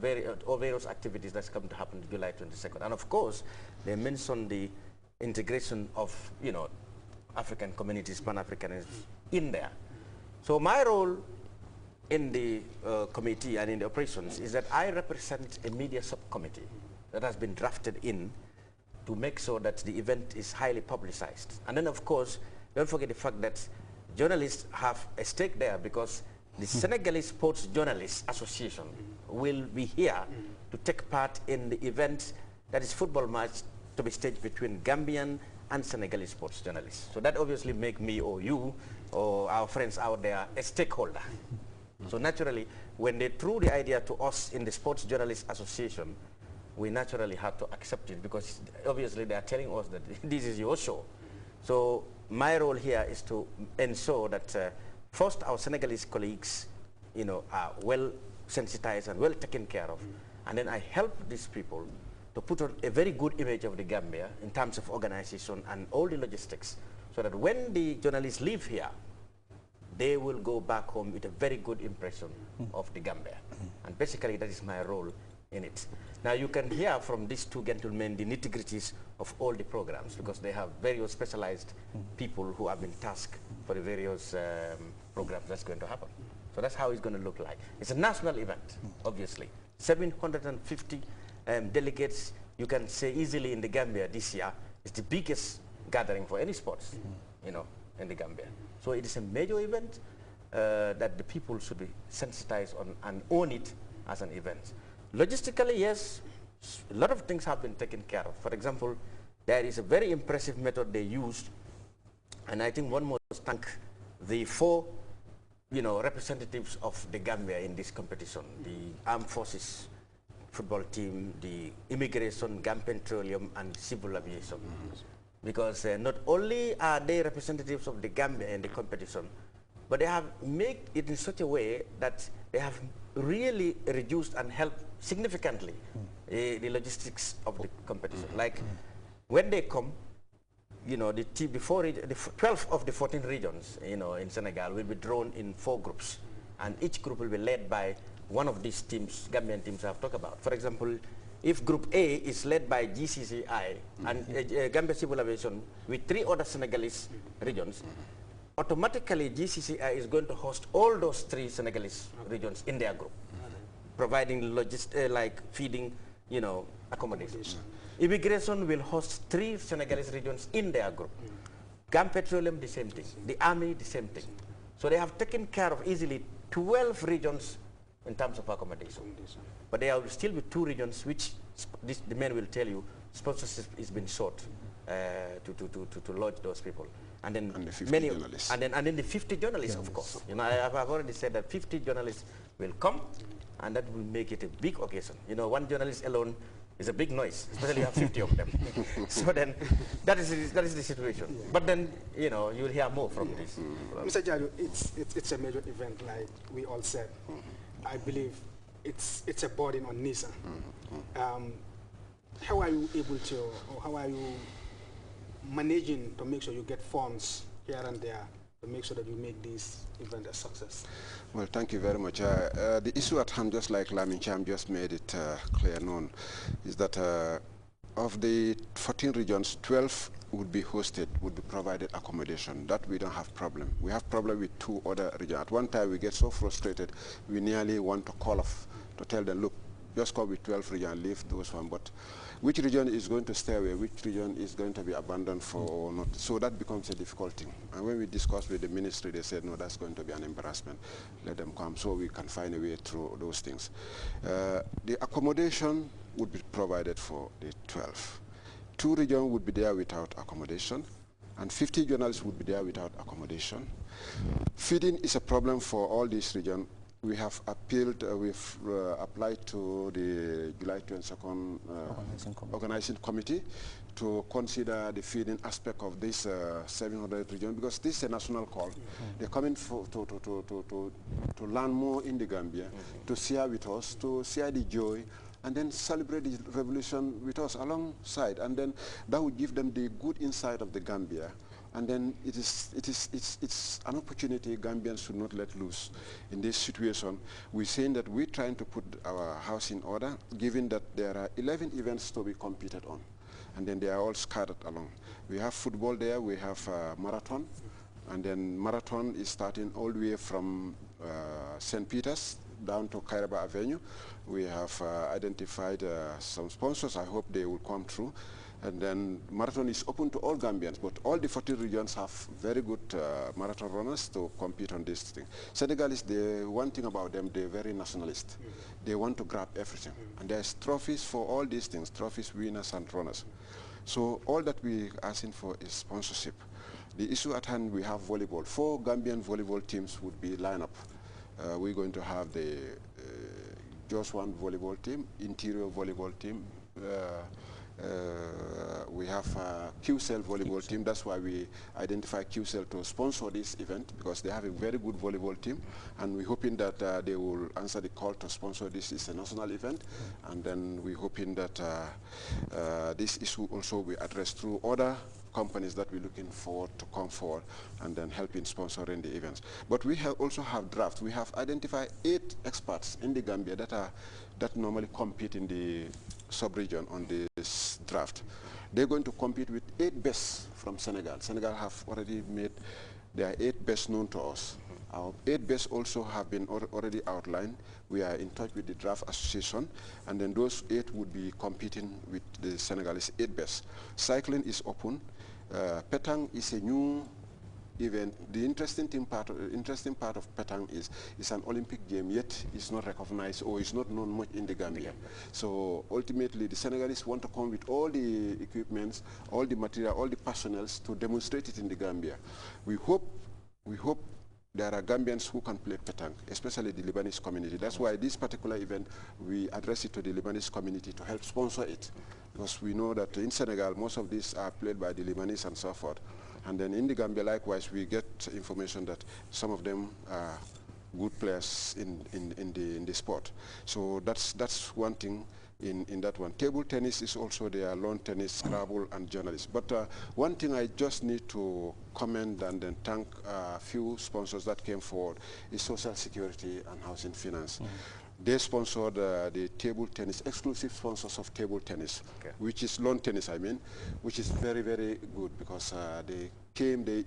various activities that's come to happen July 22nd. And of course, they mentioned the integration of, you know, African communities, Pan-Africanism in there. So my role in the committee and in the operations is that I represent a media subcommittee that has been drafted in to make sure that the event is highly publicized. And then of course, don't forget the fact that journalists have a stake there, because the Senegalese Sports Journalists Association will be here to take part in the event that is football match to be staged between Gambian and Senegalese sports journalists. So that obviously make me or you or our friends out there a stakeholder. So naturally, when they threw the idea to us in the Sports Journalists Association, we naturally had to accept it, because obviously they are telling us that this is your show. So my role here is to ensure that first our Senegalese colleagues, you know, are well sensitized and well taken care of, and then I help these people to put on a very good image of the Gambia in terms of organization and all the logistics, so that when the journalists leave here, they will go back home with a very good impression of the Gambia. And basically that is my role in it. Now you can hear from these two gentlemen the nitty-gritties of all the programs, because they have various specialized people who have been tasked for the various programs that's going to happen. So that's how it's going to look like. It's a national event, obviously. 750 delegates, you can say easily in the Gambia this year. It's the biggest gathering for any sports, you know, in the Gambia. So it is a major event that the people should be sensitized on and own it as an event. Logistically, yes, a lot of things have been taken care of. For example, there is a very impressive method they used, and I think one must thank the 4, you know, representatives of the Gambia in this competition: the Armed Forces football team, the Immigration, Gam Petroleum, and Civil Aviation. Because not only are they representatives of the Gambia in the competition, but they have made it in such a way that they have really reduced and helped significantly the logistics of the competition. Like when they come, you know, the 12 of the 14 regions, you know, in Senegal will be drawn in 4 groups, and each group will be led by one of these teams, Gambian teams I've talked about. For example, if Group A is led by GCCI and Gambia Civil Aviation with 3 other Senegalese regions, automatically GCCI is going to host all those 3 Senegalese regions in their group, providing like feeding, you know, accommodation. Immigration will host 3 Senegalese regions in their group. Gam Petroleum, the same thing. The Army, the same thing. So they have taken care of easily 12 regions in terms of accommodation. But there will still be 2 regions which the men will tell you sponsorship is being sought to lodge those people. And then and the 50 journalists. And then the 50 journalists, of course. You know, I've already said that 50 journalists will come, and that will make it a big occasion. You know, 1 journalist alone is a big noise, especially you have 50 of them. So then, that is the situation. Yeah. But then, you know, you'll hear more from this. Mr. Jadu, it's a major event, like we all said. I believe it's a burden on NISA. How are you able to, or how are you managing to make sure you get funds here and there to make sure that you make this event a success? Well, thank you very much. The issue at hand, just like Lamin Cham just made it clear known, is that of the 14 regions, 12 would be hosted, would be provided accommodation. That we don't have problem. We have problem with 2 other regions. At one time, we get so frustrated, we nearly want to call off to tell them, look, just come with 12 regions, leave those one. But which region is going to stay away, which region is going to be abandoned for or not? So that becomes a difficult thing. And when we discussed with the ministry, they said, no, that's going to be an embarrassment. Let them come so we can find a way through those things. The accommodation would be provided for the 12. 2 regions would be there without accommodation, and 50 journalists would be there without accommodation. Feeding is a problem for all these regions. We have appealed, we've applied to the July 22nd organizing committee to consider the feeding aspect of this 700 region, because this is a national call. They're coming to learn more in the Gambia, to share with us, to share the joy, and then celebrate the revolution with us alongside. And then that would give them the good insight of the Gambia, And then it's an opportunity Gambians should not let loose. In this situation, we're saying that we're trying to put our house in order, given that there are 11 events to be competed on. And then they are all scattered along. We have football there, we have marathon, and then marathon is starting all the way from St. Peter's down to Kairaba Avenue. We have identified some sponsors. I hope they will come through. And then marathon is open to all Gambians, but all the 14 regions have very good marathon runners to compete on this thing. Senegalese, one thing about them, they're very nationalist. They want to grab everything. And there's trophies for all these things, trophies, winners, and runners. So all that we're asking for is sponsorship. The issue at hand, we have volleyball. 4 Gambian volleyball teams would be lined up. We're going to have the Jos 1 volleyball team, interior volleyball team. We have QCell volleyball team. That's why we identify QCell to sponsor this event, because they have a very good volleyball team, and we're hoping that they will answer the call to sponsor this. It's a national event, and then we're hoping that this issue also will be addressed through other companies that we're looking forward to come forward and then help in sponsoring the events. But we also have drafts. We have identified 8 experts in the Gambia that normally compete in the sub-region on this draft. They're going to compete with 8 best from Senegal. Senegal have already made their 8 best known to us. Our 8 best also have been already outlined. We are in touch with the draft association, and then those 8 would be competing with the Senegalese 8 best. Cycling is open. Petang is a new event. The interesting part of Petang is it's an Olympic game, yet it's not recognized or it's not known much in the Gambia. So ultimately, the Senegalese want to come with all the equipments, all the material, all the personnel to demonstrate it in the Gambia. We hope there are Gambians who can play Petang, especially the Lebanese community. That's why this particular event, we address it to the Lebanese community to help sponsor it. Because we know that in Senegal, most of these are played by the Lebanese and so forth. And then in the Gambia, likewise, we get information that some of them are good players in the sport. So that's one thing in that one. Table tennis is also there, lawn tennis, Scrabble, and journalists. But one thing I just need to comment and then thank a few sponsors that came forward is Social Security and Housing Finance. They sponsored the table tennis, exclusive sponsors of table tennis, which is lawn tennis, I mean, which is very, very good, because they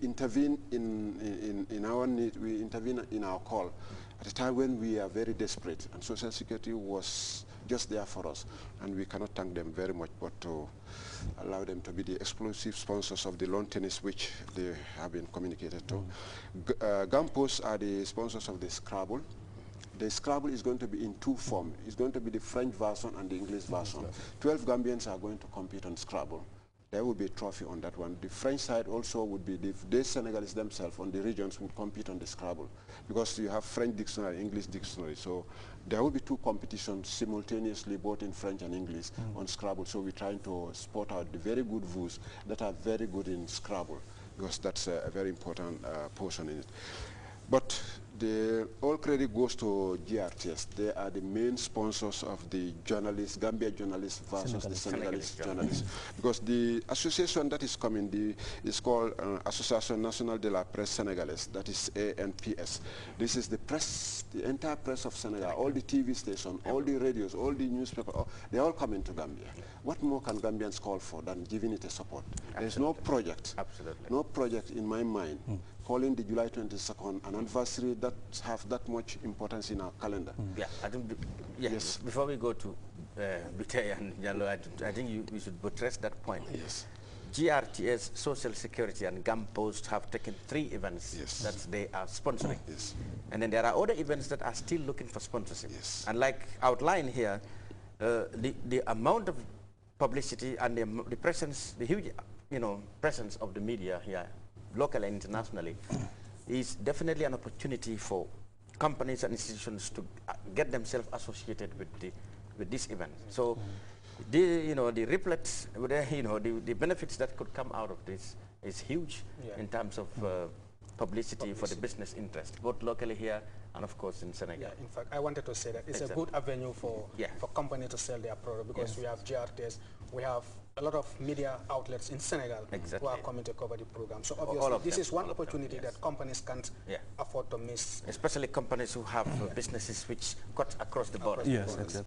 intervened in our need, we intervened in our call at a time when we are very desperate, and Social Security was just there for us, and we cannot thank them very much, but to allow them to be the exclusive sponsors of the lawn tennis, which they have been communicated to. Gampos are the sponsors of the Scrabble. The Scrabble is going to be in 2 forms. It's going to be the French version and the English version. 12 Gambians are going to compete on Scrabble. There will be a trophy on that one. The French side also would be the Senegalese themselves on the regions would compete on the Scrabble, because you have French dictionary, English dictionary. So there will be 2 competitions simultaneously, both in French and English, on Scrabble. So we're trying to spot out the very good views that are very good in Scrabble, because that's a very important portion in it. But all credit goes to GRTS. They are the main sponsors of the journalists, Gambia journalists versus the Senegalese journalists. Because the association that is coming is called Association Nationale de la Presse Sénégalaise, that is ANPS. This is the press, the entire press of Senegal, all the TV stations, all the radios, all the newspapers, they all come into Gambia. What more can Gambians call for than giving it a support? There's no project, no project in my mind calling the July 22nd an anniversary that have that much importance in our calendar. Yeah, I think, yes. Before we go to Bitey and Yalo, I think we should buttress that point. Yes. GRTS, Social Security, and GAM Post have taken 3 events that they are sponsoring. And then there are other events that are still looking for sponsorship. And like outlined here, the amount of publicity and the presence, the huge presence of the media here, locally and internationally, is definitely an opportunity for companies and institutions to get themselves associated with this event. So, the reflex, the benefits that could come out of this is huge in terms of publicity for the business interest, both locally here and of course in Senegal. Yeah, in fact, I wanted to say that it's a good avenue for companies to sell their product, because we have GRTS, we have a lot of media outlets in Senegal who are coming to cover the program. So obviously this is one opportunity that companies can't afford to miss. Especially companies who have businesses which cut across the border. Yes, exactly.